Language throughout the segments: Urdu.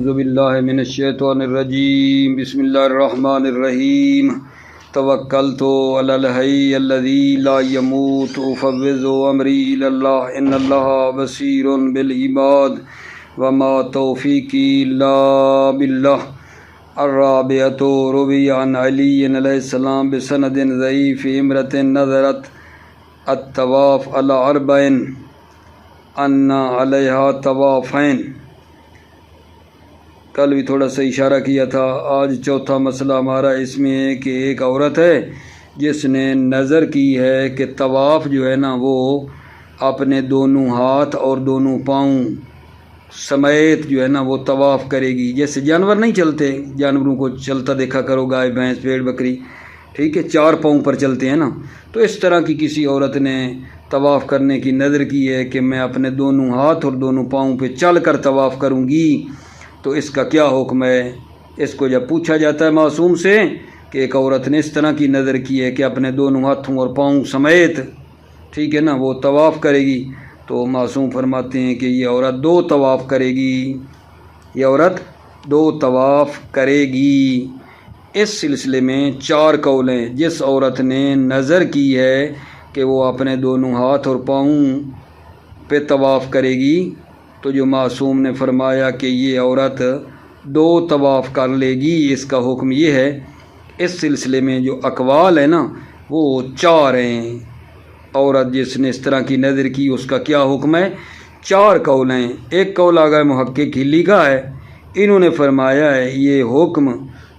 اعوذ باللہ من الشیطان الرجیم بسم اللہ الرحمن الرحیم توکلت علی الحی الذی لا یموت افوض امری الی اللہ ان اللہ بصیر بالعباد وما توفیقی الا باللہ الرابعۃ روی عن علی علیہ السلام بسند ضعیف امرۃ نظرت الطواف علی اربعین ان علیہا طوافین۔ کل بھی تھوڑا سا اشارہ کیا تھا۔ آج چوتھا مسئلہ ہمارا اس میں ہے کہ ایک عورت ہے جس نے نظر کی ہے کہ طواف جو ہے نا وہ اپنے دونوں ہاتھ اور دونوں پاؤں سمیت جو ہے نا وہ طواف کرے گی۔ جیسے جانور نہیں چلتے، جانوروں کو چلتا دیکھا کرو، گائے بھینس بھیڑ بکری، ٹھیک ہے، چار پاؤں پر چلتے ہیں نا، تو اس طرح کی کسی عورت نے طواف کرنے کی نظر کی ہے کہ میں اپنے دونوں ہاتھ اور دونوں پاؤں پہ چل کر طواف کروں گی، تو اس کا کیا حکم ہے؟ اس کو جب پوچھا جاتا ہے معصوم سے کہ ایک عورت نے اس طرح کی نظر کی ہے کہ اپنے دونوں ہاتھوں اور پاؤں سمیت، ٹھیک ہے نا، وہ طواف کرے گی، تو معصوم فرماتے ہیں کہ یہ عورت 2 طواف کرے گی، یہ عورت 2 طواف کرے گی۔ اس سلسلے میں 4 قول ہیں۔ جس عورت نے نظر کی ہے کہ وہ اپنے دونوں ہاتھ اور پاؤں پہ طواف کرے گی، تو جو معصوم نے فرمایا کہ یہ عورت 2 طواف کر لے گی، اس کا حکم یہ ہے۔ اس سلسلے میں جو اقوال ہے نا وہ 4 ہیں۔ عورت جس نے اس طرح کی نظر کی اس کا کیا حکم ہے؟ 4 قول ہیں۔ ایک قول آگئے محقق ہلی کا ہے، انہوں نے فرمایا ہے یہ حکم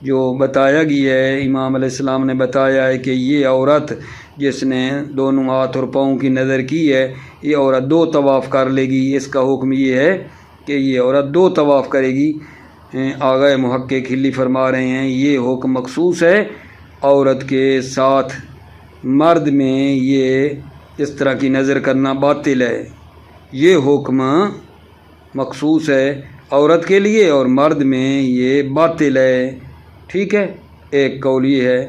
جو بتایا گیا ہے، امام علیہ السلام نے بتایا ہے کہ یہ عورت جس نے دونوں ہاتھ اور پاؤں کی نظر کی ہے یہ عورت 2 طواف کر لے گی، اس کا حکم یہ ہے کہ یہ عورت 2 طواف کرے گی۔ آگئے محقق ہلی فرما رہے ہیں یہ حکم مخصوص ہے عورت کے ساتھ، مرد میں یہ اس طرح کی نظر کرنا باطل ہے۔ یہ حکم مخصوص ہے عورت کے لیے اور مرد میں یہ باطل ہے، ٹھیک ہے۔ ایک قول یہ ہے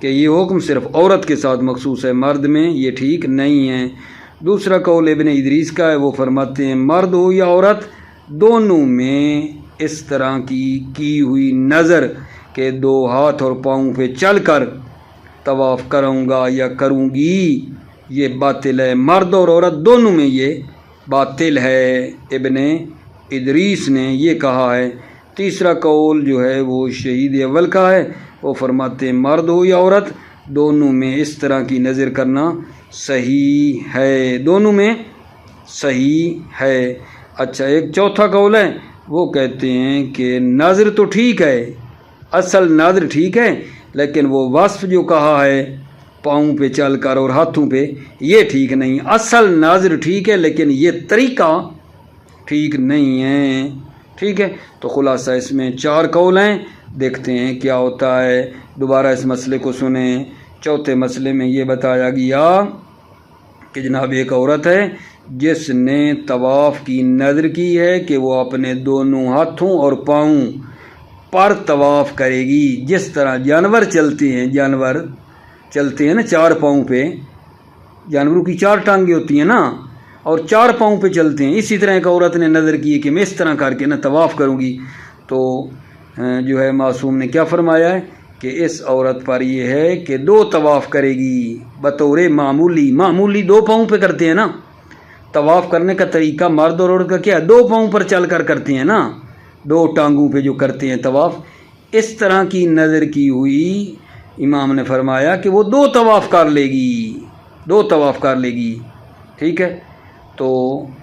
کہ یہ حکم صرف عورت کے ساتھ مخصوص ہے، مرد میں یہ ٹھیک نہیں ہے۔ دوسرا قول ابن ادریس کا ہے، وہ فرماتے ہیں مرد ہو یا عورت دونوں میں اس طرح کی ہوئی نظر کہ 2 ہاتھ اور پاؤں پہ چل کر طواف کروں گا یا کروں گی، یہ باطل ہے، مرد اور عورت دونوں میں یہ باطل ہے۔ ابن ادریس نے یہ کہا ہے۔ تیسرا قول جو ہے وہ شہید اول کا ہے، وہ فرماتے ہیں مرد ہو یا عورت دونوں میں اس طرح کی نظر کرنا صحیح ہے، دونوں میں صحیح ہے۔ اچھا، ایک چوتھا قول ہے، وہ کہتے ہیں کہ نظر تو ٹھیک ہے، اصل نظر ٹھیک ہے، لیکن وہ وصف جو کہا ہے پاؤں پہ چل کر اور ہاتھوں پہ، یہ ٹھیک نہیں۔ اصل نظر ٹھیک ہے لیکن یہ طریقہ ٹھیک نہیں ہے، ٹھیک ہے۔ تو خلاصہ اس میں 4 قول ہیں، دیکھتے ہیں کیا ہوتا ہے۔ دوبارہ اس مسئلے کو سنیں۔ چوتھے مسئلے میں یہ بتایا گیا کہ جناب ایک عورت ہے جس نے طواف کی نظر کی ہے کہ وہ اپنے دونوں ہاتھوں اور پاؤں پر طواف کرے گی، جس طرح جانور چلتے ہیں، جانور چلتے ہیں نا 4 پاؤں پہ، جانوروں کی 4 ٹانگیں ہوتی ہیں نا اور 4 پاؤں پہ چلتے ہیں، اسی طرح ایک عورت نے نظر کی ہے کہ میں اس طرح کر کے نا طواف کروں گی، تو جو ہے معصوم نے کیا فرمایا ہے کہ اس عورت پر یہ ہے کہ 2 طواف کرے گی بطور معمولی 2 پاؤں پہ کرتے ہیں نا طواف کرنے کا طریقہ، مرد اور عورت کا کیا ہے؟ 2 پاؤں پر چل کر کرتے ہیں نا، 2 ٹانگوں پہ جو کرتے ہیں طواف، اس طرح کی نظر کی ہوئی امام نے فرمایا کہ وہ 2 طواف کر لے گی، 2 طواف کر لے گی، ٹھیک ہے۔ تو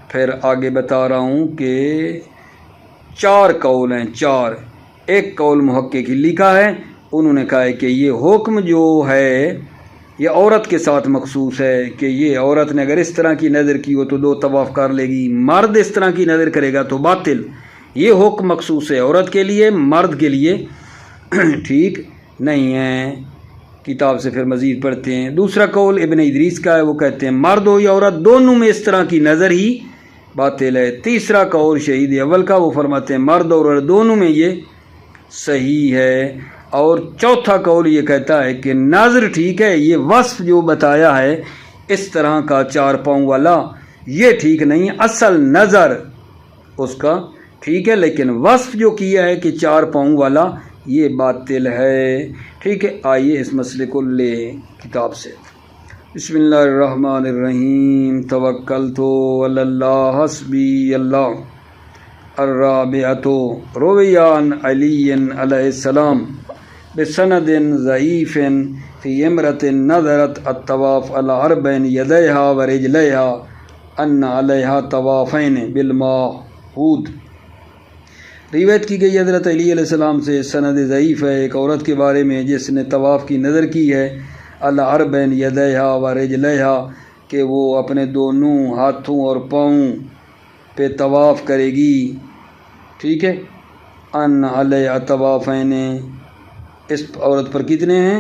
پھر آگے بتا رہا ہوں کہ 4 قول ہیں، 4۔ ایک قول محقق ہلی کا ہے، انہوں نے کہا ہے کہ یہ حکم جو ہے یہ عورت کے ساتھ مخصوص ہے کہ یہ عورت نے اگر اس طرح کی نظر کی ہو تو 2 طواف کر لے گی، مرد اس طرح کی نظر کرے گا تو باطل۔ یہ حکم مخصوص ہے عورت کے لیے، مرد کے لیے ٹھیک نہیں ہے۔ کتاب سے پھر مزید پڑھتے ہیں۔ دوسرا قول ابن ادریس کا ہے، وہ کہتے ہیں مرد ہو یا عورت دونوں میں اس طرح کی نظر ہی باطل ہے۔ تیسرا قول شہید اول کا، وہ فرماتے ہیں مرد اور عورت دونوں میں یہ صحیح ہے۔ اور چوتھا قول یہ کہتا ہے کہ نظر ٹھیک ہے، یہ وصف جو بتایا ہے اس طرح کا 4 پاؤں والا یہ ٹھیک نہیں، اصل نظر اس کا ٹھیک ہے، لیکن وصف جو کیا ہے کہ 4 پاؤں والا، یہ باطل ہے۔ ٹھیک ہے، آئیے اس مسئلے کو لے کتاب سے۔ بسم اللہ الرحمن الرحیم، توکلت علی اللہ حسبی اللہ۔ الرابعۃ روی عن علی علیہ السلام بسند ضعیف فی امرۃ نظرت الطواف علی اربع یدیہا ورجلیہا ان علیہا طوافین بالمعہود۔ روایت کی گئی حضرت علی علیہ السلام سے، سند ضعیف ہے، ایک عورت کے بارے میں جس نے طواف کی نظر کی ہے، علی اربع یدیہا ورجلیہا، کہ وہ اپنے دونوں ہاتھوں اور پاؤں پہ طواف کرے گی۔ ٹھیک ہے، ان علیہ طوافین، اس عورت پر کتنے ہیں؟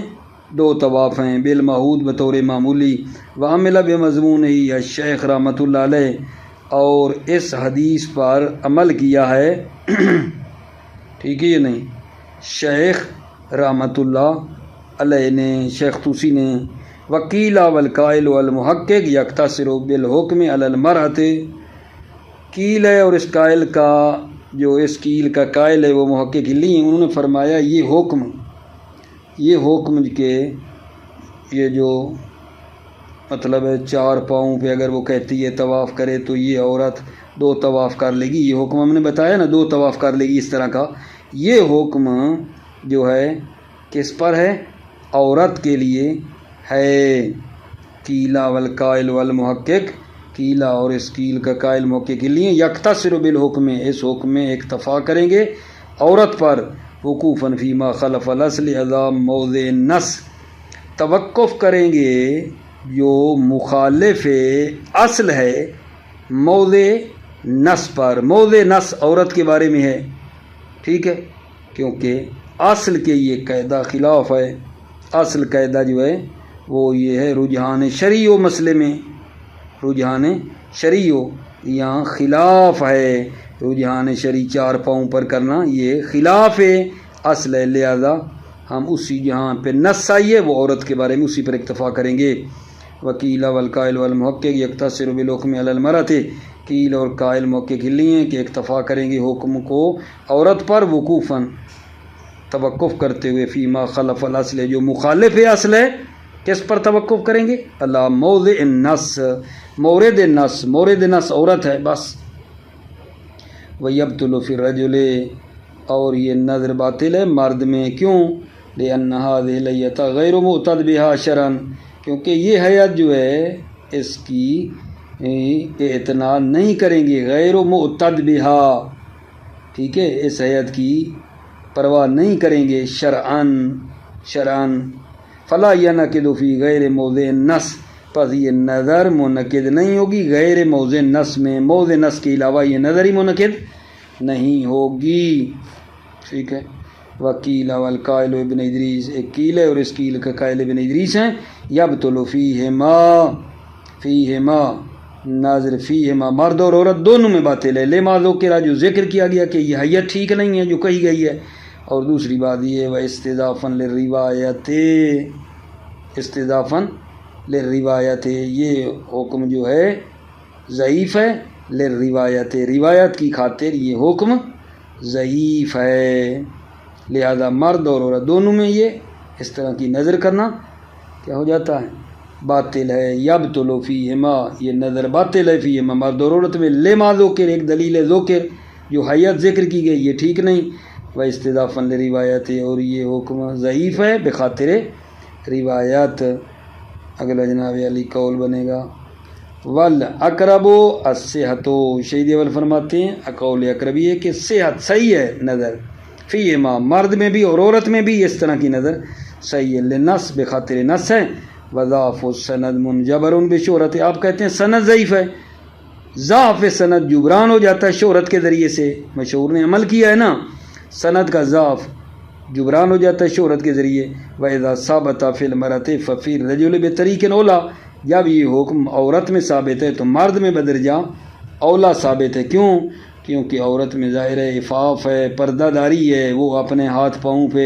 2 طواف ہیں، بالمعہود بطور معمولی۔ وعمل بمضمون ہی الشیخ رحمۃ اللہ علیہ، اور اس حدیث پر عمل کیا ہے ٹھیک ہے، یہ نہیں، شیخ رحمۃ اللہ علیہ نے، شیخ طوسی نے۔ وکیل والقائل والمحقق یقتصر بالحکم علی المرأۃ، کیل ہے اور اس قائل کا، جو اس کیل کا قائل ہے وہ محقق لی، انہوں نے فرمایا یہ حکم کہ یہ جو مطلب ہے 4 پاؤں پہ اگر وہ کہتی ہے طواف کرے تو یہ عورت 2 طواف کر لے گی، یہ حکم ہم نے بتایا نا، 2 طواف کر لے گی اس طرح کا، یہ حکم جو ہے کس پر ہے؟ عورت کے لیے ہے۔ کیلا والقائل والمحقق، کیلا اور اس کیل کا قائل محقق کے لیے، یقتصر بالحکم، اس حکم میں اکتفا کریں گے عورت پر، وقوفاً فیما خلف الاصل اذا موضع النص، توقف کریں گے جو مخالف اصل ہے موضع نص پر۔ موضع نص عورت کے بارے میں ہے، ٹھیک ہے، کیونکہ اصل کے یہ قاعدہ خلاف ہے۔ اصل قاعدہ جو ہے وہ یہ ہے رجحان شرعی و مسئلے میں، رجحان شرعی و، یہاں خلاف ہے، رجحان شرعی 4 پاؤں پر کرنا یہ خلاف اصل ہے، لہذا ہم اسی جہاں پہ نص آئیے وہ عورت کے بارے میں اسی پر اکتفا کریں گے۔ وکیل والقائل والمحقق یقتصر بالحکم علی المرأۃ، کیل اور قائل محقق لیے کہ اکتفا کریں گے حکم کو عورت پر، وقوفاً توقف کرتے ہوئے، فیما خلف الاصل، جو مخالف اصل ہے، کس پر توقف کریں گے؟ اللہ موضع النص، مورد نص، مورد نص عورت ہے بس۔ وَيَبْطُلُ فِي الرَّجُلِ، اور یہ نظر باطل ہے مرد میں، کیوں؟ لِأَنَّ هَذِهِ الْحَیَّةَ غَیْرُ مُعْتَدٍ بِهَا شَرْعًا، کیونکہ یہ حیت جو ہے اس کی اعتنا نہیں کریں گے، غیر معتد بها، ٹھیک ہے، اس حیت کی پرواہ نہیں کریں گے شرعاً فلا ينعقد فی غیر موضع النص، پس یہ نظر منعقد نہیں ہوگی غیر موضع نص میں، موضع نص کے علاوہ یہ نظر ہی منعقد نہیں ہوگی، ٹھیک ہے۔ وکیل والقائل ابن ادریس، ایک کیل ہے اور اس کیل کا قائل ابن ادریس ہیں، یبطل فیہما ناظر فیہما، مرد اور عورت دونوں میں باطل ہے، لما ذکر، جو ذکر کیا گیا کہ یہ حیت ٹھیک نہیں ہے جو کہی گئی ہے، اور دوسری بات یہ ہے واستضافاً للروایت، استضافاً للروایت، یہ حکم جو ہے ضعیف ہے، للروایت، روایت کی خاطر یہ حکم ضعیف ہے، لہذا مرد اور عورت دونوں میں یہ اس طرح کی نظر کرنا کیا ہو جاتا ہے؟ باطل ہے۔ یبطل فیہما، یہ نظر باطل ہے، فیہما مرد اور عورت میں، لما ذکر، ایک دلیل ذکر جو حیت ذکر کی گئی یہ ٹھیک نہیں، واستضافاً لروایت، اور یہ حکم ضعیف ہے بخاطر روایت۔ اگلا جناب علی قول بنے گا والاقرب الصحۃ، شہید اول فرماتے ہیں قول اقرب یہ کہ صحت صحیح ہے نظر، فیہما مرد میں بھی اور عورت میں بھی اس طرح کی نظر صحیح ہے، لنص بخاطر نص ہے، وضعف السند منجبر بشہرت، آپ کہتے ہیں سند ضعیف ہے، ضعف سند جبران ہو جاتا ہے شہرت کے ذریعے سے، مشہور نے عمل کیا ہے نا، سند کا ضعف جبران ہو جاتا ہے شہرت کے ذریعے۔ وَإِذَا ثَبَتَ فِي الْمَرْأَةِ فَفِي الرَّجُلِ بِطَرِيقٍ أَوْلَىٰ، جب یہ حکم عورت میں ثابت ہے تو مرد میں بدرجہ اولا ثابت ہے، کیونکہ عورت میں ظاہر ہے عفاف ہے، پردہ داری ہے، وہ اپنے ہاتھ پاؤں پہ،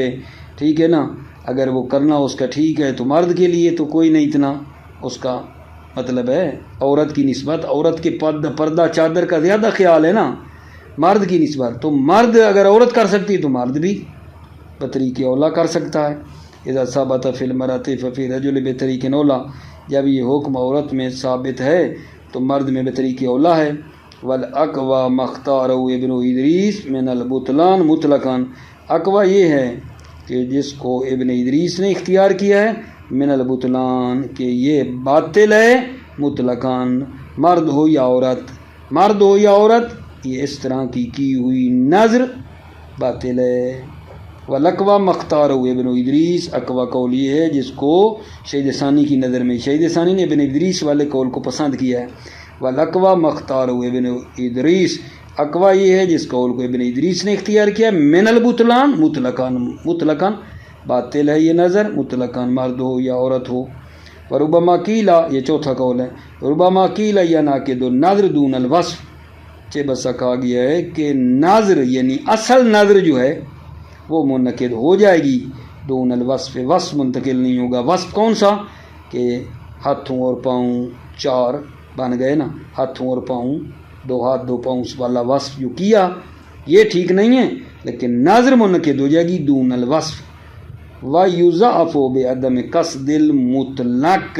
ٹھیک ہے نا، اگر وہ کرنا اس کا ٹھیک ہے تو مرد کے لیے تو کوئی نہیں اتنا اس کا مطلب ہے عورت کی نسبت، عورت کے پردہ چادر کا زیادہ خیال ہے نا، مرد کی نسبت، تو مرد اگر عورت کر سکتی تو مرد بھی بطریق اولا کر سکتا ہے۔ اذا ثبت فی المرأۃ ففی الرجل بطریق اولا، جب یہ حکم عورت میں ثابت ہے تو مرد میں بطریق اولا ہے۔ والاقوی ما اختارہ ابن ادریس من البطلان مطلقاً، اقوی یہ ہے کہ جس کو ابن ادریس نے اختیار کیا ہے من البطلان کہ یہ باطل ہے مطلقاً، مرد ہو یا عورت، مرد ہو یا عورت، یہ اس طرح کی ہوئی نظر باطل ہے۔ والاقوی ما اختارہ ابن ادریس، اقوی قول یہ ہے جس کو شہید ثانی کی نظر میں، شہید ثانی نے ابن ادریس والے قول کو پسند کیا ہے۔ والاقوی ما اختارہ ابن ادریس، اقوی یہ ہے جس قول کو ابن ادریس نے اختیار کیا من البطلان مطلقاً، مطلقاً باطل ہے یہ نظر، مطلقاً مرد ہو یا عورت ہو۔ وربما قیلا، یہ چوتھا قول ہے، ربما قیلا ینعقد النظر دون الوصف، چہ بسا کہا گیا ہے کہ نظر یعنی اصل نظر جو ہے وہ منعقد ہو جائے گی دون الوصف، وصف منتقل نہیں ہوگا۔ وصف کون سا؟ کہ ہاتھوں اور پاؤں چار بن گئے نا، ہاتھوں اور پاؤں، دو ہاتھ دو پاؤں والا وصف جو کیا یہ ٹھیک نہیں ہے، لیکن نظر منعقد ہو جائے گی دون الوصف۔ وَيُضَعَفُ بِعَدَمِ قصد المطلق،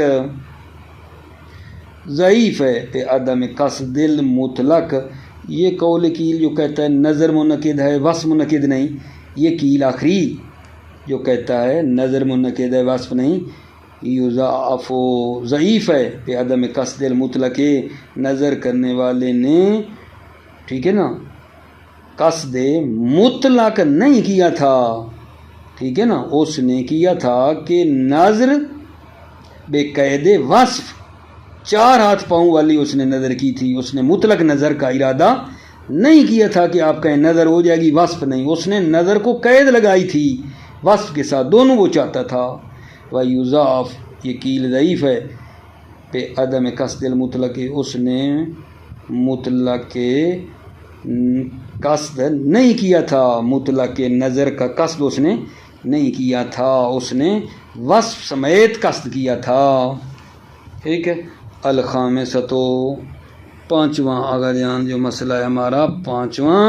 ضعیف ہے بعدم قصد المطلق، یہ قول کیل جو کہتا ہے نظر منعقد ہے وصف منعقد نہیں، یہ کیل آخری جو کہتا ہے نظر منعقد ہے وصف نہیں، یضاعف ضعیف ہے بعدم قصد المطلق، نظر کرنے والے نے ٹھیک ہے نا قصد مطلق نہیں کیا تھا، ٹھیک ہے نا، اس نے کیا تھا کہ نظر بے قید وصف، چار ہاتھ پاؤں والی اس نے نظر کی تھی، اس نے مطلق نظر کا ارادہ نہیں کیا تھا کہ آپ کا نظر ہو جائے گی، وصف نہیں، اس نے نظر کو قید لگائی تھی وصف کے ساتھ، دونوں وہ چاہتا تھا۔ وَيُضَاعَف، یہ قیل ضعیف ہے بعدم قصد المطلق، اس نے مطلق قصد نہیں کیا تھا، مطلق نظر کا قصد اس نے نہیں کیا تھا، اس نے وصف سمیت قصد کیا تھا، ٹھیک ہے۔ الخامسۃ، پانچواں اگر جان جو مسئلہ ہے ہمارا پانچواں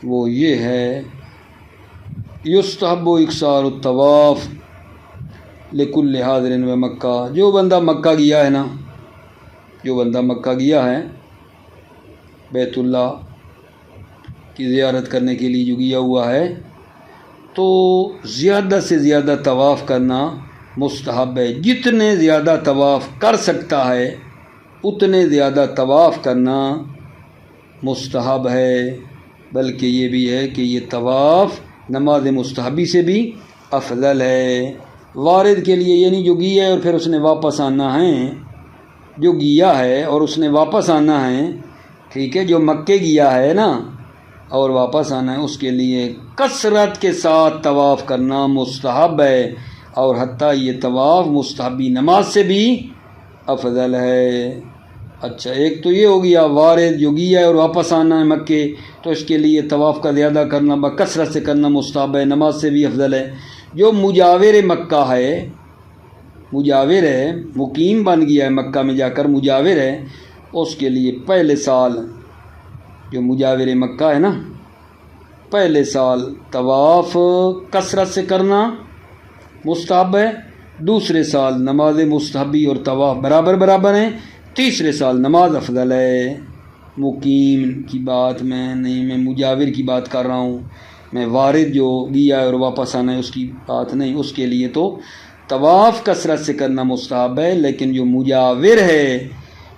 وہ یہ ہے یستحب اکثار الطواف لکل حاضر و مکہ، جو بندہ مکہ گیا ہے نا، جو بندہ مکہ گیا ہے بیت اللہ کی زیارت کرنے کے لیے جو گیا ہوا ہے تو زیادہ سے زیادہ طواف کرنا مستحب ہے، جتنے زیادہ طواف کر سکتا ہے اتنے زیادہ طواف کرنا مستحب ہے، بلکہ یہ بھی ہے کہ یہ طواف نماز مستحبی سے بھی افضل ہے۔ وارد کے لیے یعنی جو گیا ہے اور پھر اس نے واپس آنا ہے، جو گیا ہے اور اس نے واپس آنا ہے، ٹھیک ہے، جو مکے گیا ہے نا اور واپس آنا ہے، اس کے لیے کثرت کے ساتھ طواف کرنا مستحب ہے، اور حتیٰ یہ طواف مستحبی نماز سے بھی افضل ہے۔ اچھا، ایک تو یہ ہو گیا وارد جو گیا ہے اور واپس آنا ہے مکے، تو اس کے لیے طواف کا زیادہ کرنا بکثرت سے کرنا مستحب ہے، نماز سے بھی افضل ہے۔ جو مجاور مکہ ہے، مجاور ہے، مقیم بن گیا ہے مکہ میں جا کر مجاور ہے، اس کے لیے پہلے سال جو مجاور مکہ ہے نا، پہلے سال طواف کثرت سے کرنا مستحب ہے، دوسرے سال نماز مستحبی اور طواف برابر برابر ہیں، تیسرے سال نماز افضل ہے۔ مقیم کی بات میں نہیں، میں مجاور کی بات کر رہا ہوں، میں وارد جو گیا ہے اور واپس آنا ہے اس کی بات نہیں، اس کے لیے تو طواف کثرت سے کرنا مستحب ہے، لیکن جو مجاور ہے،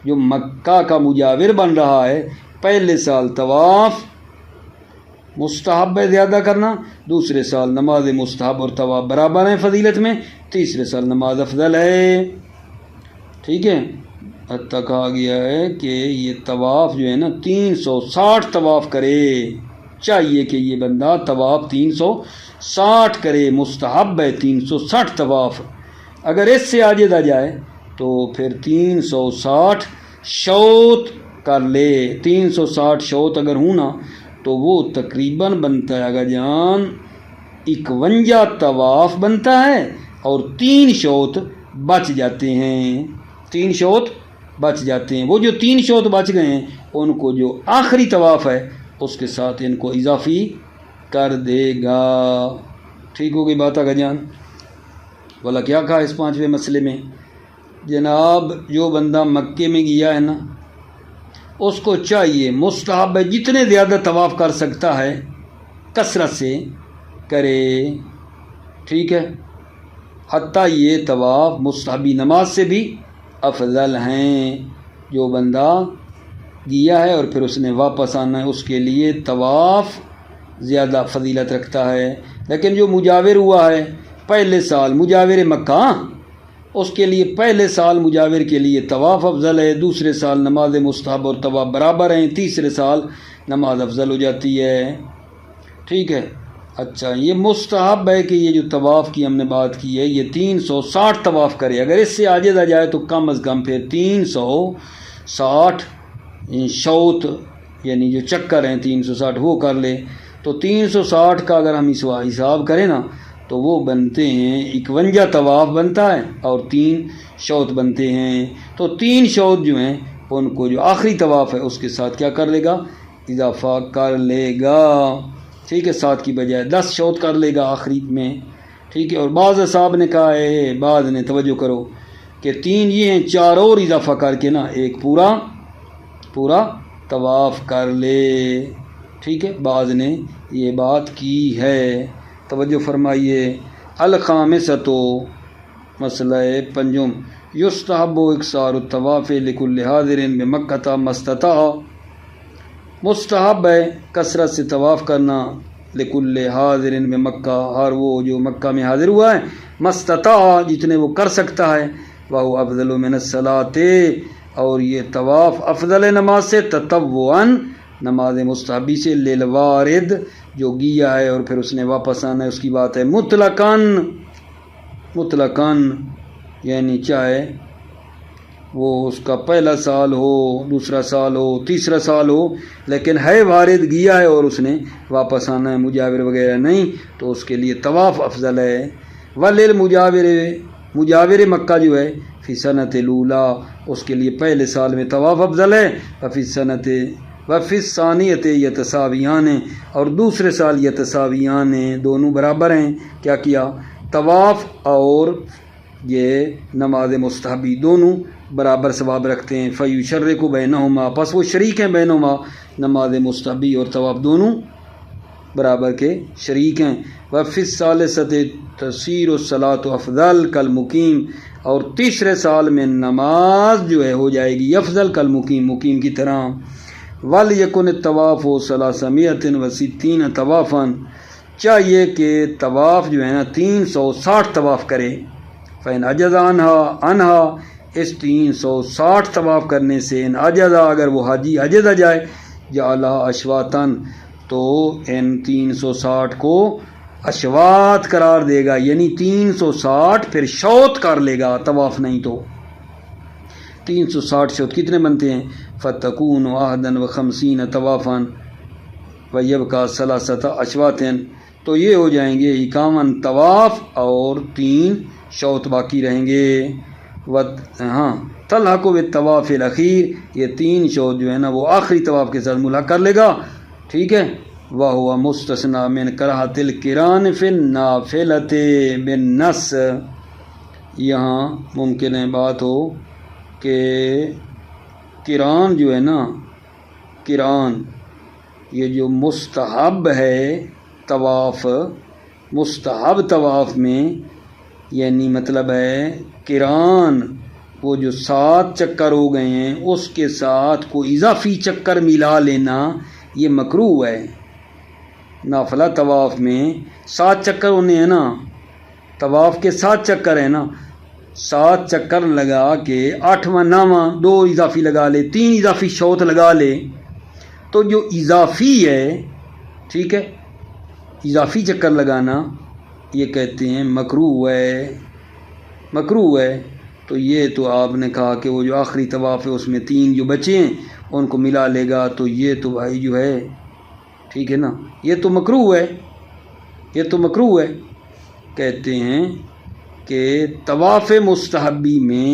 جو مکہ کا مجاور بن رہا ہے، پہلے سال طواف مستحب ہے زیادہ کرنا، دوسرے سال نماز مستحب اور طواف برابر ہیں فضیلت میں، تیسرے سال نماز افضل ہے، ٹھیک ہے۔ حتیٰ کہا گیا ہے کہ یہ طواف جو ہے نا 360 طواف کرے، چاہیے کہ یہ بندہ طواف 360 کرے، مستحب ہے 360 طواف، اگر اس سے عاجز آ جائے تو پھر 360 شوط کر لے، 360 شوط اگر ہوں نا تو وہ تقریباً بنتا ہے اگر جان 51 طواف بنتا ہے، اور 3 شوط بچ جاتے ہیں، 3 شوط بچ جاتے ہیں، وہ جو 3 شوط بچ گئے ہیں ان کو جو آخری طواف ہے اس کے ساتھ ان کو اضافی کر دے گا۔ ٹھیک ہوگی بات آگا جان؟ بولا کیا کہا اس 5ویں مسئلے میں؟ جناب جو بندہ مکے میں گیا ہے نا، اس کو چاہیے مستحب ہے جتنے زیادہ طواف کر سکتا ہے کثرت سے کرے، ٹھیک ہے، حتیٰ یہ طواف مستحبی نماز سے بھی افضل ہیں۔ جو بندہ گیا ہے اور پھر اس نے واپس آنا ہے اس کے لیے طواف زیادہ فضیلت رکھتا ہے، لیکن جو مجاور ہوا ہے پہلے سال مجاور مکہ، اس کے لیے پہلے سال مجاور کے لیے طواف افضل ہے، دوسرے سال نماز مستحب اور طواف برابر ہیں، تیسرے سال نماز افضل ہو جاتی ہے، ٹھیک ہے۔ اچھا، یہ مستحب ہے کہ یہ جو طواف کی ہم نے بات کی ہے یہ 360 طواف کرے، اگر اس سے عاجز آ جائے تو کم از کم پھر 360 شوط یعنی جو چکر ہیں 360 وہ کر لے، تو 360 کا اگر ہم حساب کریں نا تو وہ بنتے ہیں 51 طواف بنتا ہے اور 3 شوط بنتے ہیں، تو 3 شوط جو ہیں ان کو جو آخری طواف ہے اس کے ساتھ کیا کر لے گا؟ اضافہ کر لے گا، ٹھیک ہے، 7 کی بجائے 10 شوط کر لے گا آخری میں، ٹھیک ہے۔ اور بعض اصحاب نے کہا ہے، بعض نے توجہ کرو کہ 3 یہ ہیں، 4 اور اضافہ کر کے نا ایک پورا طواف کر لے، ٹھیک ہے، بعض نے یہ بات کی ہے، توجہ فرمائیے۔ الخامسۃ مسئلہ پنجم، یستحب اکثار الطواف لکل حاضر بمکہ ما استطاع، مستحب ہے کثرت سے طواف کرنا لکل حاضر بمکہ، ہر وہ جو مکہ میں حاضر ہوا ہے، ما استطاع جتنے وہ کر سکتا ہے، وہو افضل من الصلاۃ، اور یہ طواف افضل ہے نماز سے، تطوعا نماز مستحبی سے، للوارد جو گیا ہے اور پھر اس نے واپس آنا ہے اس کی بات ہے، مطلقاً یعنی چاہے وہ اس کا پہلا سال ہو، دوسرا سال ہو، تیسرا سال ہو، لیکن ہے وارد گیا ہے اور اس نے واپس آنا ہے، مجاور وغیرہ نہیں، تو اس کے لیے طواف افضل ہے۔ مجاور مکہ جو ہے فی سنت الاولیٰ، اس کے لیے پہلے سال میں طواف افضل ہے، وفی الثانیۃ یتساویان، اور دوسرے سال یتساویان، دونوں برابر ہیں، کیا کیا؟ طواف اور یہ نماز مستحبی دونوں برابر ثواب رکھتے ہیں، فیشرک بینہما، پس وہ شریک ہیں بینہما، نماز مستحبی اور طواف دونوں برابر کے شریک ہیں۔ وفی الثالثۃ تصیر الصلاۃ افضل کالمقیم، اور تیسرے سال میں نماز جو ہے ہو جائے گی افضل کالمقیم، مقیم کی طرح۔ وَلْيَكُنِ الطَّوَافُ 360 طوافاً، چاہیے کہ طواف جو ہے نا 360 طواف کرے، فَإِنْ عَجَزَ عَنْهَا، اس 360 طواف کرنے سے، ان عجزہ اگر وہ حاجی عجز آ جائے، جعلها اشواطاً، تو ان 360 کو اشواط قرار دے گا، یعنی 360 پھر شوط کر لے گا، طواف نہیں تو 360 شوط کتنے بنتے ہیں؟ فَتَكُونُ 51 طوافاً وَيَبْقَى 3 اشواط، تو یہ ہو جائیں گے 51 طواف اور 3 شوط باقی رہیں گے۔ تلحق بالطواف الاخیر، یہ 3 شوط جو ہے نا وہ آخری طواف کے ساتھ ملحق کر لے گا، ٹھیک ہے۔ وَهُوَ مُسْتَثْنًى مِنْ كَرَاهَةِ الْقِرَانِ فِي النَّافِلَةِ بِالنَّص، یہاں ممکن ہے بات ہو کہ قران جو ہے نا، قران یہ جو مستحب ہے طواف، مستحب طواف میں یعنی مطلب ہے قران وہ جو 7 چکر ہو گئے ہیں اس کے ساتھ کوئی اضافی چکر ملا لینا یہ مکروہ ہے۔ نافلہ طواف میں 7 چکر ہونے ہیں نا، طواف کے 7 چکر ہیں نا، 7 چکر لگا کے 8واں 9واں 2 اضافی لگا لے، 3 اضافی شوط لگا لے، تو جو اضافی ہے، ٹھیک ہے، اضافی چکر لگانا یہ کہتے ہیں مکروہ ہے۔ تو یہ تو آپ نے کہا کہ وہ جو آخری طواف ہے اس میں 3 جو بچے ہیں ان کو ملا لے گا، تو یہ تو بھائی جو ہے ٹھیک ہے نا، یہ تو مکروہ ہے، کہتے ہیں کہ طواف مستحبی میں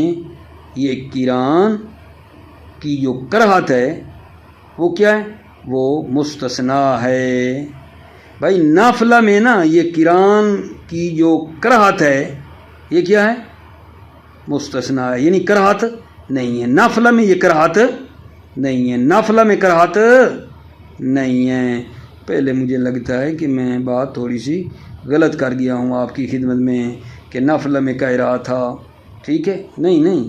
یہ قران کی جو کرہت ہے وہ کیا ہے؟ وہ مستثنا ہے۔ بھائی نافلہ میں نا یہ قران کی جو کراہت ہے یہ کیا ہے؟ مستثنا ہے، یعنی کراہت نہیں ہے نافلہ میں، یہ کراہت نہیں ہے، نافلہ میں کراہت نہیں ہے۔ پہلے مجھے لگتا ہے کہ میں بات تھوڑی سی غلط کر گیا ہوں آپ کی خدمت میں کہ نافلہ میں کہہ رہا تھا، ٹھیک ہے؟ نہیں،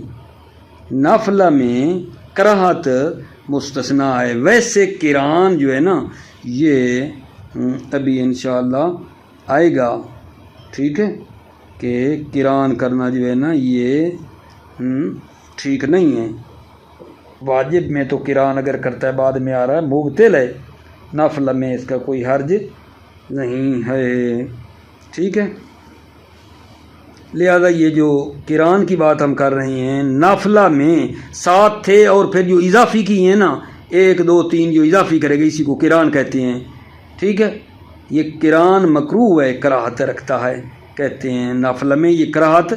نافلہ میں کراہت مستثنا ہے۔ ویسے قران جو ہے نا یہ ابھی انشاءاللہ آئے گا، ٹھیک ہے، کہ قران کرنا جو ہے نا یہ ٹھیک نہیں ہے۔ واجب میں تو قران اگر کرتا ہے بعد میں آ رہا ہے مبطل ہے، نافلہ میں اس کا کوئی حرج نہیں ہے، ٹھیک ہے۔ لہذا یہ جو قران کی بات ہم کر رہے ہیں نافلہ میں 7 تھے اور پھر جو اضافی کی ہیں نا 1 2 3 جو اضافی کرے گا اسی کو قران کہتے ہیں، ٹھیک ہے۔ یہ قران مکروہ ہے، کراہت رکھتا ہے، کہتے ہیں نافلہ میں یہ کراہت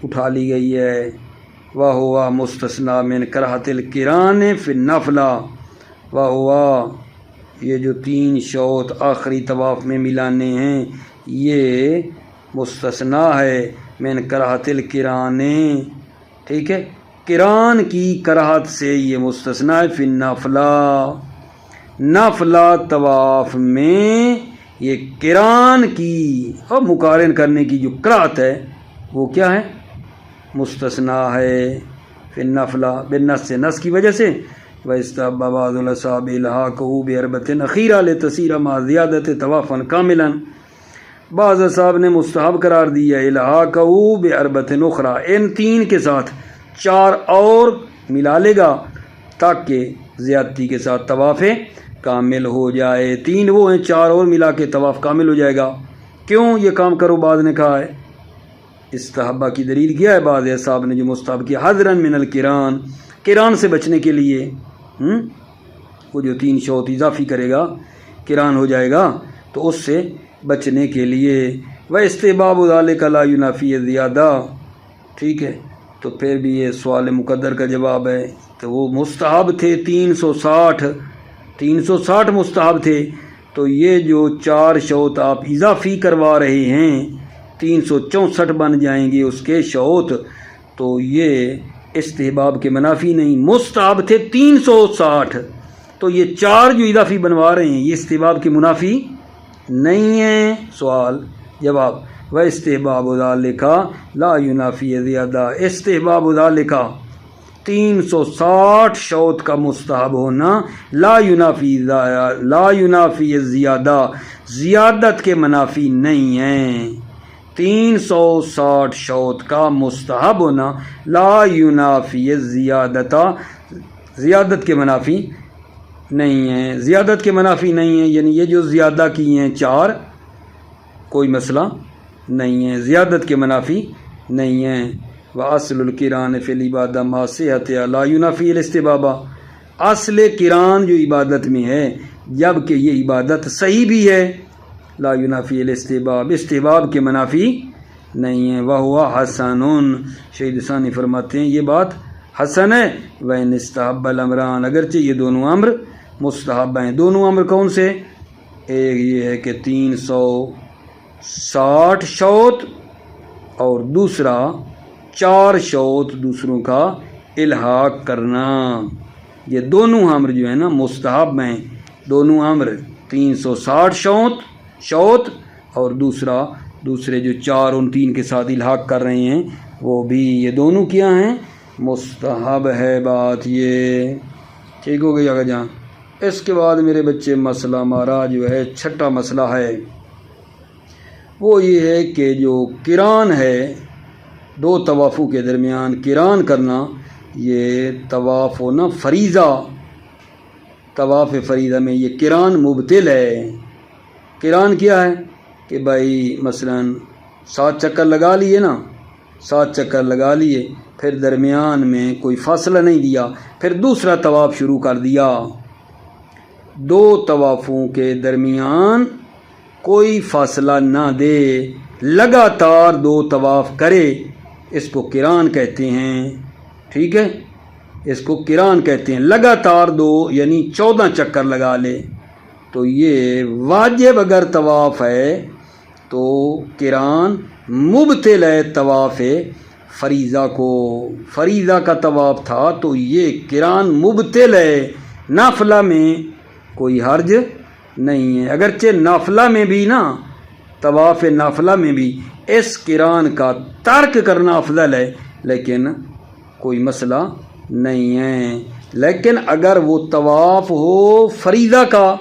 اٹھا لی گئی ہے۔ وَهُوَ مستثنى من کراہت القران فی النافلہ، وَهُوَ یہ جو 3 شوط آخری طواف میں ملانے ہیں یہ مستثنا ہے من کراہت القران، ٹھیک ہے، قران کی کراہت سے یہ مستثنا ہے۔ فی النافلہ، نافلہ طواف میں یہ قران کی اور مقارن کرنے کی جو کراہت ہے وہ کیا ہے؟ مستثنا ہے۔ فی النافلہ بالنص، نص کی وجہ سے وَإِسْتَحَبَّ بَعْضُ الْأَصْحَابِ إِلْحَاقَهُ بِأَرْبَعَةٍ أَخِيرَةٍ لِتَصِيرَ مع زیادت طوافا کاملا، بعض اصحاب نے مستحب قرار دیا إِلْحَاقَهُ بِأَرْبَعَةٍ أُخْرَى، ان 3 کے ساتھ 4 اور ملا لے گا تاکہ زیادتی کے ساتھ طواف کامل ہو جائے۔ 3 وہ ہیں، 4 اور ملا کے طواف کامل ہو جائے گا۔ کیوں یہ کام کرو بعض نے کہا ہے؟ استحبہ کی دلیل کیا ہے؟ بعض اصحاب نے جو مستحب کیا حذرا من القران، قران سے بچنے کے لیے، وہ جو 3 شوط اضافی کرے گا قران ہو جائے گا تو اس سے بچنے کے لیے۔ واستحباب ذلک لا ینافی الزیادہ، ٹھیک ہے، تو پھر بھی یہ سوال مقدر کا جواب ہے۔ تو وہ مستحب تھے 360 مستحب تھے، تو یہ جو 4 شوط آپ اضافی کروا رہے ہیں 364 بن جائیں گے اس کے شوط، تو یہ استحباب کے منافی نہیں، مستحب تھے 360، تو یہ 4 جو اضافی بنوا رہے ہیں یہ استحباب کے منافی نہیں ہیں۔ سوال جواب واستحباب ذالک لا ینافی زیادہ، استحباب ذالک 360 شوط کا مستحب ہونا لا ینافی زیادہ، زیادت کے منافی نہیں ہیں۔ 360 شوط کا مستحب ہونا لا ینافی زیادتا، زیادت کے منافی نہیں ہیں، زیادت کے منافی نہیں ہیں، یعنی یہ جو زیادہ کی ہیں 4 کوئی مسئلہ نہیں ہے، زیادت کے منافی نہیں ہیں۔ وَأَصْلُ الْقِرَانِ فِي الْعِبَادَةِ مَعَ صِحَّتِهَا لَا يُنَافِي الْاِسْتِحْبَابَ، اصل قران جو عبادت میں ہے جب کہ یہ عبادت صحیح بھی ہے لا ینافی الاستحباب، استحباب کے منافی نہیں ہے۔ وَهُوَ حَسَنٌ، شہید ثانی فرماتے ہیں یہ بات حسن ہے۔ وَإِنِ اسْتَحَبَّ الْأَمْرَانِ، اگرچہ یہ دونوں امر مستحب ہیں۔ دونوں امر کون سے؟ ایک یہ ہے کہ 360 شوط اور دوسرا 4 شوط دوسروں کا الحاق کرنا، یہ دونوں امر جو ہے نا مستحب ہیں، دونوں امر 360 شوط اور دوسرے جو 4 ان 3 کے ساتھ الحاق کر رہے ہیں وہ بھی، یہ دونوں کیا ہیں؟ مستحب ہے۔ بات یہ ٹھیک ہو گئی آگے جان۔ اس کے بعد میرے بچے مسئلہ ہمارا جو ہے 6واں مسئلہ ہے، وہ یہ ہے کہ جو قران ہے 2 طوافوں کے درمیان قران کرنا، یہ طواف ہونا فریضہ، طواف فریضہ میں یہ قران مبطل ہے۔ قران کیا ہے کہ بھائی مثلا 7 چکر لگا لیے نا، 7 چکر لگا لیے، پھر درمیان میں کوئی فاصلہ نہیں دیا، پھر دوسرا طواف شروع کر دیا، 2 طوافوں کے درمیان کوئی فاصلہ نہ دے، لگاتار 2 طواف کرے، اس کو قران کہتے ہیں، ٹھیک ہے، اس کو قران کہتے ہیں۔ لگاتار 2 یعنی 14 چکر لگا لے تو یہ واجب اگر طواف ہے تو قران مبطل ہے طواف فریضہ کو۔ فریضہ کا طواف تھا تو یہ قران مبطل ہے، نافلہ میں کوئی حرج نہیں ہے۔ اگرچہ نافلہ میں بھی نا، طواف نافلہ میں بھی اس قران کا ترک کرنا افضل ہے، لیکن کوئی مسئلہ نہیں ہے۔ لیکن اگر وہ طواف ہو فریضہ کا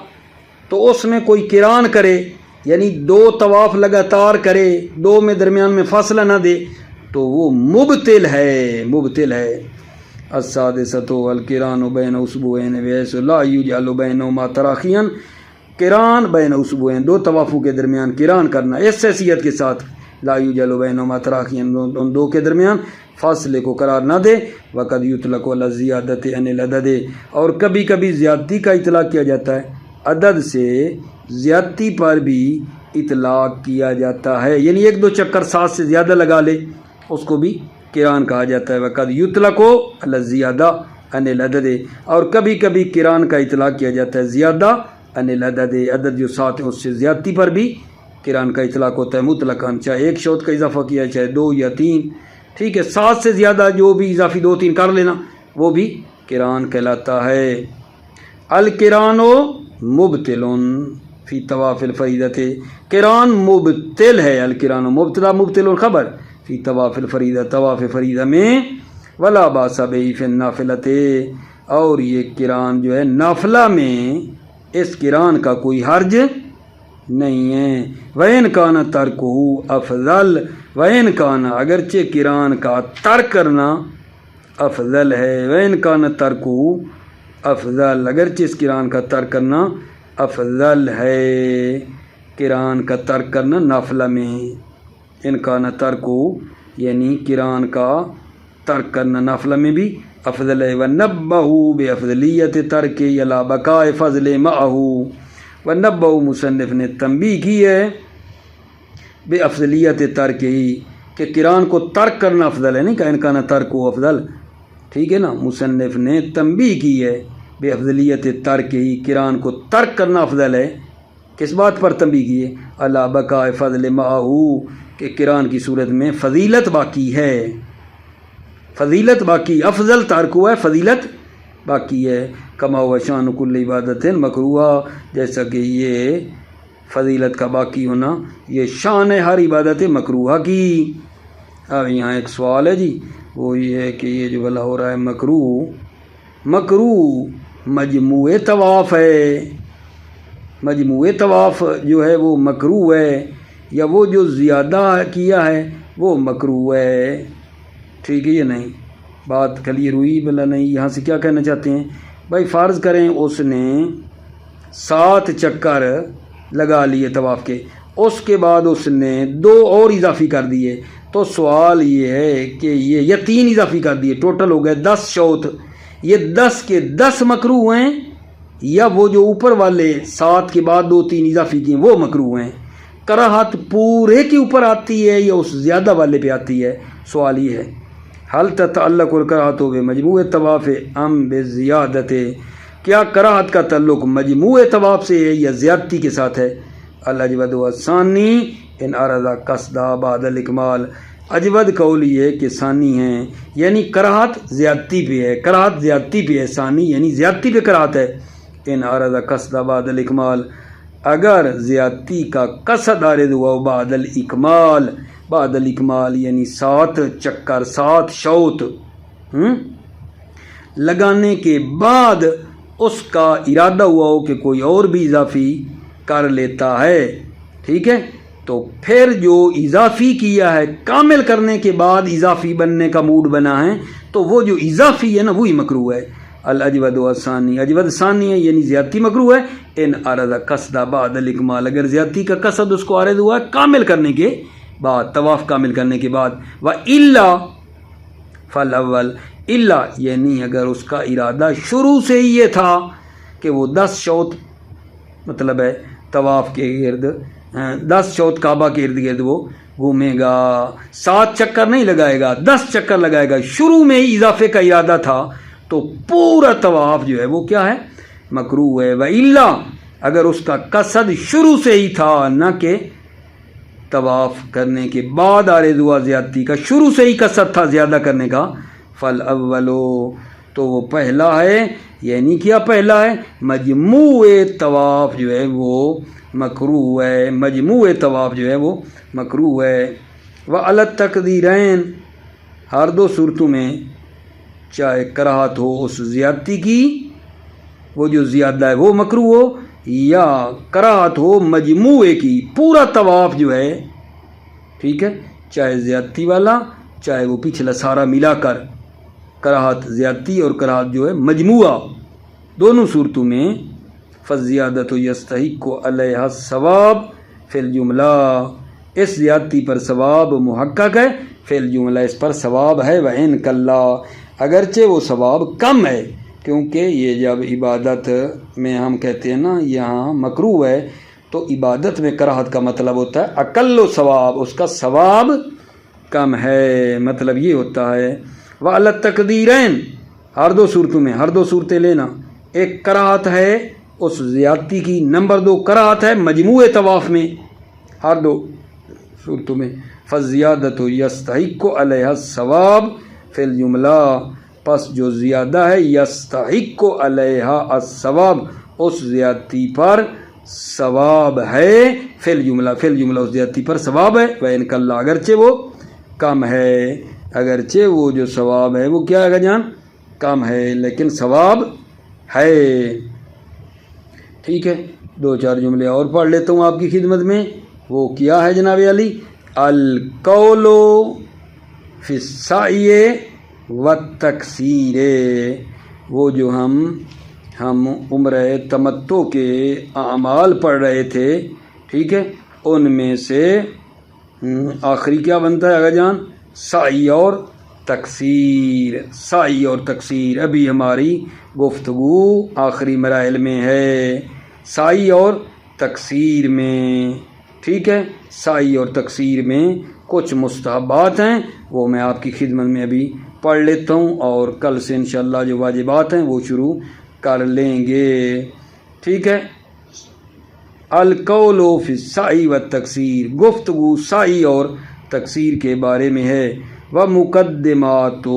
تو اس میں کوئی قران کرے، یعنی 2 طواف لگاتار کرے، 2 میں درمیان میں فاصلہ نہ دے، تو وہ مبطل ہے، مبطل ہے۔ السادسۃ القران بین اسبوعین بحیث لا یجعل بینہما تراخیا، قران بین اسبوعین 2 طوافوں کے درمیان قران کرنا اس حیثیت کے ساتھ، لا یجعل بینہما تراخیا، ان 2 کے درمیان فاصلے کو قرار نہ دے۔ وقد یطلق علی الزیادۃ عن العدد، اور کبھی کبھی زیادتی کا اطلاق کیا جاتا ہے، عدد سے زیادتی پر بھی اطلاق کیا جاتا ہے، یعنی 1-2 چکر 7 سے زیادہ لگا لے اس کو بھی قران کہا جاتا ہے۔ وقد یطلق علی الزیادہ عن العدد، اور کبھی کبھی قران کا اطلاق کیا جاتا ہے زیادہ عن العدد، عدد جو 7 ہے اس سے زیادتی پر بھی قران کا اطلاق ہوتا ہے مطلقاً، چاہے 1 شوط کا اضافہ کیا چاہے 2 یا 3، ٹھیک ہے، 7 سے زیادہ جو بھی اضافی 2-3 کر لینا وہ بھی قران کہلاتا ہے۔ القران مبطل فی طواف الفریضۃ، قران مبطل ہے، القران مبتدا مبطل خبر، فی طواف الفریضہ، طواف فریضہ میں، ولا باس بہ فی النافلۃ، اور یہ قران جو ہے نافلہ میں اس قران کا کوئی حرج نہیں ہے۔ وَإِنْ كَانَ تَرْكُهُ افضل، وَإِنْ كَانَ، اگرچہ قران کا ترک کرنا افضل ہے، وَإِنْ كَانَ تَرْكُهُ افضل، اگرچہ اس قران کا ترک کرنا افضل ہے، قران کا ترک کرنا نافلہ میں، ان کا نہ ترکو یعنی قران کا ترک کرنا نافلہ میں بھی افضل ہے۔ وَنَبَّهُ بِأَفْضَلِيَّةِ تَرْكِ إِلَىٰ بَقَاءِ فَضْلِ مَعَهُ، وَنَبَّهُ مصنف نے تنبیہ کی ہے بِأَفْضَلِيَّةِ تَرْكِ، کہ قران کو ترک کرنا افضل ہے، نہیں کہ ان کا نہ ترکو افضل، ٹھیک ہے نا، مصنف نے تنبیہ کی ہے بِأَفْضَلِيَّةِ تَرْكِ، قران کو ترک کرنا افضل ہے۔ کس بات پر تنبیہ کی ہے؟ عَلَىٰ بَقَاءِ فَضْلِ مَعَهُ، کہ قران کی صورت میں فضیلت باقی ہے، فضیلت باقی، افضل ترک ہوا ہے، فضیلت باقی ہے۔ کما ہوا شان کل عبادت مکروہ، جیسا کہ یہ فضیلت کا باقی ہونا یہ شان ہے ہر عبادت مکروہ کی۔ اب یہاں ایک سوال ہے جی، وہ یہ ہے کہ یہ جو بلا ہو رہا ہے مکروہ مجموع طواف ہے، مجموع طواف جو ہے وہ مکروہ ہے، یا وہ جو زیادہ کیا ہے وہ مکروہ ہے، ٹھیک ہے یا نہیں؟ بات کلیئر ہوئی بلا نہیں؟ یہاں سے کیا کہنا چاہتے ہیں بھائی، فرض کریں اس نے 7 چکر لگا لیے طواف کے، اس کے بعد اس نے 2 اور اضافی کر دیے، تو سوال یہ ہے کہ یا 3 اضافی کر دیے، ٹوٹل ہو گئے 10 شوط، یہ 10 کے 10 مکروہ ہیں، یا وہ جو اوپر والے 7 کے بعد 2-3 اضافی کیے وہ مکروہ ہیں؟ کراہت پورے کے اوپر آتی ہے یا اس زیادہ والے پہ آتی ہے؟ سوال یہ ہے۔ حل تتعلق الکراہت بمجموع طواف ام بزیادت، کیا کراہت کا تعلق مجموع طواف سے ہے یا زیادتی کے ساتھ ہے؟ الاجود والثانی ان اراد قصد بعد الاکمال، اجود قول یہ کہ ثانی ہیں، یعنی کراہت زیادتی پہ ہے، کراہت زیادتی پہ ہے، ثانی یعنی زیادتی پہ کراہت ہے۔ ان اراد قصد بعد الاکمال، اگر زیادتی کا قصد عارض ہوا بعد الاکمال، بعد الاکمال یعنی 7 چکر 7 شوط لگانے کے بعد اس کا ارادہ ہوا ہو کہ کوئی اور بھی اضافی کر لیتا ہے، ٹھیک ہے، تو پھر جو اضافی کیا ہے کامل کرنے کے بعد اضافی بننے کا موڈ بنا ہے، تو وہ جو اضافی ہے نا وہی مکروہ ہے۔ الاجود والثانی، اجود ثانی ہے یعنی زیادتی مکروہ ہے۔ ان اراد قصد بعد الاکمال، اگر زیادتی کا قصد اس کو عارض ہوا ہے کامل کرنے کے بعد، طواف کامل کرنے کے بعد، وَإِلَّا فَالْأَوَّلُ، الا یعنی اگر اس کا ارادہ شروع سے ہی یہ تھا کہ وہ 10 شوط مطلب ہے طواف کے گرد 10 شوط کعبہ کے ارد گرد وہ گھومے گا، 7 چکر نہیں لگائے گا، 10 چکر لگائے گا، شروع میں ہی اضافے کا ارادہ تھا، تو پورا طواف جو ہے وہ کیا ہے؟ مکروہ ہے۔ وَإِلَّا اگر اس کا قصد شروع سے ہی تھا، نہ کہ طواف کرنے کے بعد عارض ہوا زیادتی کا، شروع سے ہی قصد تھا زیادہ کرنے کا، فَالْأَوَّلُ تو وہ پہلا ہے، یعنی کیا پہلا ہے؟ مجموع طواف جو ہے وہ مکروہ ہے، مجموع طواف جو ہے وہ مکروہ ہے۔ وَعَلَى التَّقْدِيرَيْن ہر دو صورتوں میں چاہے کراہت ہو اس زیادتی کی، وہ جو زیادہ ہے وہ مکروہ ہو، یا کراہت ہو مجموعے کی، پورا طواف جو ہے، ٹھیک ہے، چاہے زیادتی والا چاہے وہ پچھلا سارا ملا کر، کراہت زیادتی اور کراہت جو ہے مجموعہ، دونوں صورتوں میں فالزیادۃ یستحق علیہا الثواب فی الجملہ، اس زیادتی پر ثواب محقق ہے، فی الجملہ اس پر ثواب ہے، وَإِن قَلَّ اگرچہ وہ ثواب کم ہے، کیونکہ یہ جب عبادت میں ہم کہتے ہیں نا یہاں مکروہ ہے، تو عبادت میں کراہت کا مطلب ہوتا ہے اقل و ثواب، اس کا ثواب کم ہے، مطلب یہ ہوتا ہے۔ وَعَلَى التَّقْدِيرَيْن ہر دو صورتوں میں، ہر دو صورتیں لینا، ایک کراہت ہے اس زیادتی کی، نمبر دو کراہت ہے مجموع طواف میں، ہر دو صورتوں میں فالزیادۃ یستحق علیہا الثواب فی الجملہ، پس جو زیادہ ہے یستحق علیہا الثواب اس زیادتی پر ثواب ہے، فی الجملہ فی الجملہ اس زیادتی پر ثواب ہے، وَإِن قَلَّ اگرچہ وہ کم ہے، اگرچہ وہ جو ثواب ہے وہ کیا ہے جان؟ کم ہے، لیکن ثواب ہے۔ ٹھیک ہے، دو چار جملے اور پڑھ لیتا ہوں آپ کی خدمت میں، وہ کیا ہے جناب علی؟ القول فی السعی والتقصیر، وہ جو ہم عمرہ تمتع کے اعمال پڑھ رہے تھے، ٹھیک ہے، ان میں سے آخری کیا بنتا ہے اگر جان؟ سعی اور تقصیر، سعی اور تقصیر، ابھی ہماری گفتگو آخری مراحل میں ہے، سعی اور تقصیر میں، ٹھیک ہے، سعی اور تقصیر میں کچھ مستحبات ہیں، وہ میں آپ کی خدمت میں ابھی پڑھ لیتا ہوں، اور کل سے انشاءاللہ جو واجبات ہیں وہ شروع کر لیں گے، ٹھیک ہے۔ القول فی السعی والتقصیر، گفتگو سعی اور تقصیر کے بارے میں ہے، ومقدماتہ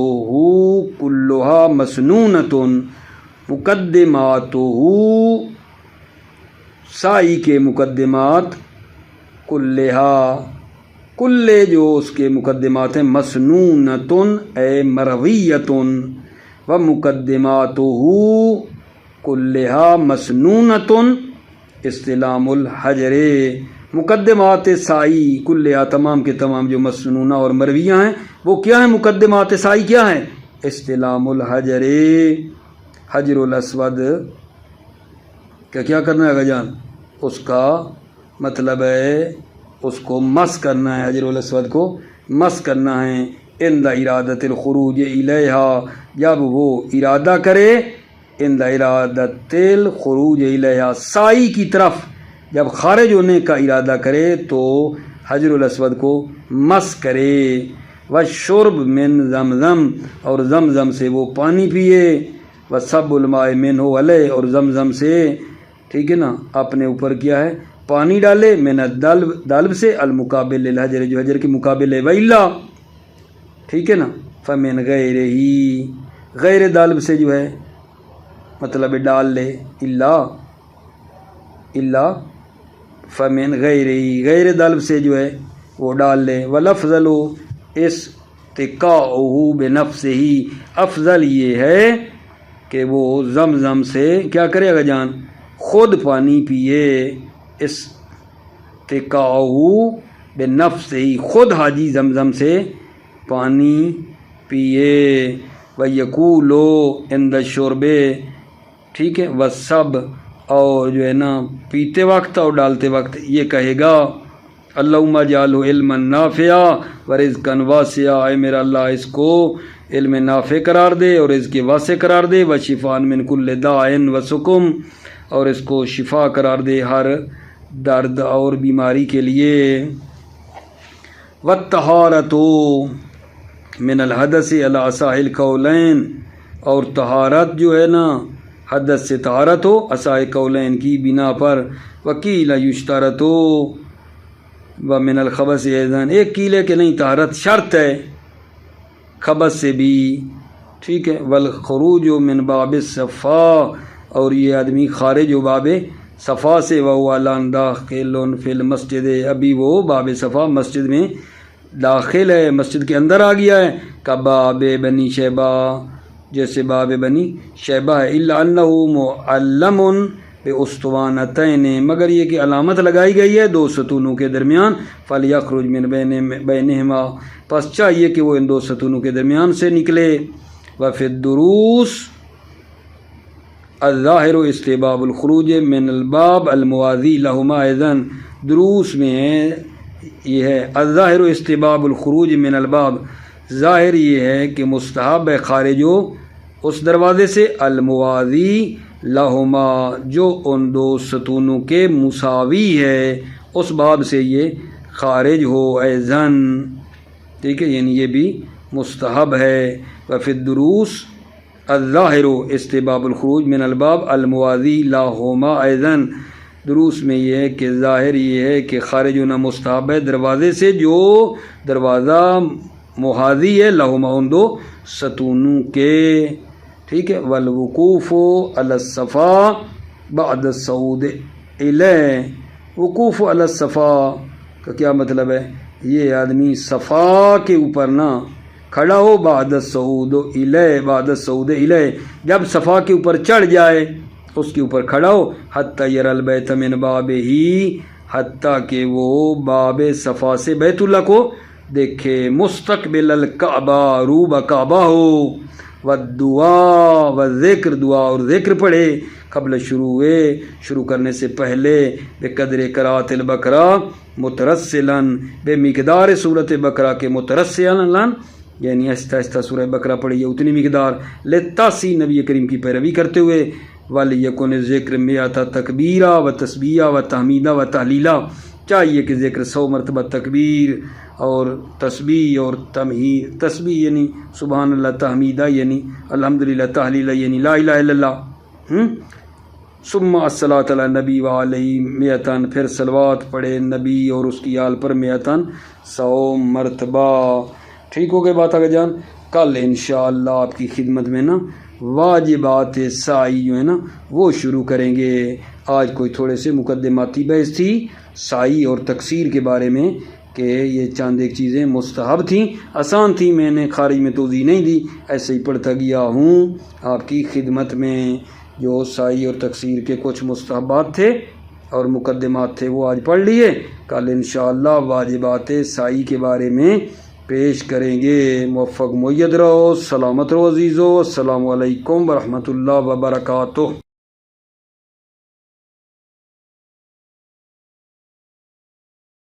کلھا مسنونۃ، مقدماتہ سعی کے مقدمات، کلھا کل جو اس کے مقدمات ہیں، مسنونۃ اے مرویۃ، ومقدماتہ کلھا مسنونۃ استلام الحجر، مقدمات سعی کلھا تمام کے تمام جو مسنونہ اور مرویہ ہیں وہ کیا ہیں؟ مقدمات سعی کیا ہیں؟ استلام الحجر، حجر الاسود کا کیا کرنا ہے جان؟ اس کا مطلب ہے اس کو مس کرنا ہے، حجر الاسود کو مس کرنا ہے، عند ارادت الخروج الیہا، جب وہ ارادہ کرے، عند ارادت الخروج الیہا، سعی کی طرف جب خارج ہونے کا ارادہ کرے تو حجر الاسود کو مس کرے، وشرب من زمزم اور زمزم سے وہ پانی پیے، وصب الماء منہ علیہ اور زمزم سے، ٹھیک ہے نا، اپنے اوپر کیا ہے؟ پانی ڈالے، من الدلب دلب سے، المقابل للحجر جو حجر کے مقابل ہے، وَإِلَّا ٹھیک ہے نا، فمن غیر ہی غیر دلب سے جو ہے مطلب ڈال لے، الا فمن غیر ہی غیر دلب سے جو ہے وہ ڈال لے، والافضل استقاؤہ بنفسہ، افضل یہ ہے کہ وہ زمزم سے کیا کرے اگر جان؟ خود پانی پیے، استقاؤہ بنفسہ، خود حاجی زمزم سے پانی پیے، وَيَقُولُ عِنْدَ الشُّرْبِ ٹھیک ہے، وَالسَّبْ اور جو ہے نا پیتے وقت اور ڈالتے وقت یہ کہے گا، اللہم اجعلہ علما نافعا ورزقا واسعا، اے میرا اللہ اس کو علم نافع قرار دے اور رزق واسع قرار دے، وشفاء من کل داء وسقم اور اس کو شفا قرار دے ہر درد اور بیماری کے لیے، والطہارۃ من الحدث علی اصح القولین اور طہارت جو ہے نا حدث سے طہارت ہو اسائے قولین کی بنا پر، وکیل یشترط ہو ومن الخبث ایضاً، ایک کیل ہے کہ نہیں طہارت شرط ہے خبث سے بھی، ٹھیک ہے، والخروج من باب الصفا، اور یہ آدمی خارج ہو باب صفا سے، وہو الان داخل فی المسجد، ابھی وہ باب صفا مسجد میں داخل ہے، مسجد کے اندر آ گیا ہے، کباب بنی شیبہ، جیسے باب بنی شیبہ ہے، الا انہ معلم باسطوانتین، مگر یہ کہ علامت لگائی گئی ہے دو ستونوں کے درمیان، فلیخرج من بینہما، پس چاہیے کہ وہ ان دو ستونوں کے درمیان سے نکلے، وفی الدروس الظاہر استحباب الخروج من الباب الموازی لہما، ایضاً دروس میں ہے یہ ہے الظاہر استحباب الخروج من الباب، ظاہر یہ ہے کہ مستحب ہے خارج ہو اس دروازے سے، الموازی لہما، جو ان دو ستونوں کے مساوی ہے، اس باب سے یہ خارج ہو ایضاً، ٹھیک ہے، یعنی یہ بھی مستحب ہے، وفی الدروس الظاہر استحباب الخروج من الباب الموازی لہما ایضاً، دروس میں یہ ہے کہ ظاہر یہ ہے کہ خارج ہونا مستحب ہے دروازے سے جو دروازہ محاذی ہے لہما ان دو ستونوں کے، ٹھیک ہے، والوقوف علی الصفا بعد الصعود الیہ، وقوف علی الصفا کا کیا مطلب ہے؟ یہ آدمی صفا کے اوپر نہ کھڑا ہو بعد الصعود الیہ، بعد الصعود الیہ، جب صفا کے اوپر چڑھ جائے اس کے اوپر کھڑا ہو، حتی یر البیت من بابہ، حتیٰ کہ وہ باب صفا سے بیت اللہ کو دیکھے، مستقبل الکعبہ، رو بکعبہ ہو، والدعا والذکر، دعا اور ذکر پڑھے، قبل شروع کرنے سے پہلے، بقدر قرات البقرہ مترسلا، بے مقدار صورت بقرہ کے مترسلا، یعنی آہستہ آہستہ سورہ بقرہ پڑھیے اتنی مقدار، لتاسی نبی کریم کی پیروی کرتے ہوئے، ولیکن ذکر میات تکبیرہ و تسبیحہ و تحمیدہ و تحلیلہ، چاہیے کہ ذکر 100 مرتبہ تکبیر اور تسبیح اور تمہید، تسبیح یعنی سبحان اللہ، تحمیدہ یعنی الحمدللہ، تحلیلہ یعنی لا الہ الا اللہ، ثم الصلاۃ علی النبی وعلیہ میتن، پھر صلوات پڑھے نبی اور اس کی آل پر میتن 100 مرتبہ، ٹھیک ہو گئے بات آگے جان؟ کل انشاءاللہ آپ کی خدمت میں نا واجبات سعی جو ہے نا وہ شروع کریں گے، آج کوئی تھوڑے سے مقدماتی بحث تھی سعی اور تقصیر کے بارے میں، کہ یہ چاند ایک چیزیں مستحب تھیں، آسان تھیں، میں نے خارج میں توضیح نہیں دی، ایسے ہی پڑھتا گیا ہوں آپ کی خدمت میں، جو سعی اور تقصیر کے کچھ مستحبات تھے اور مقدمات تھے وہ آج پڑھ لیے، کل انشاءاللہ واجبات سعی کے بارے میں پیش کریں گے، موفق مید رہو، سلامت رہو عزیزو، السلام علیکم ورحمۃ اللہ وبرکاتہ۔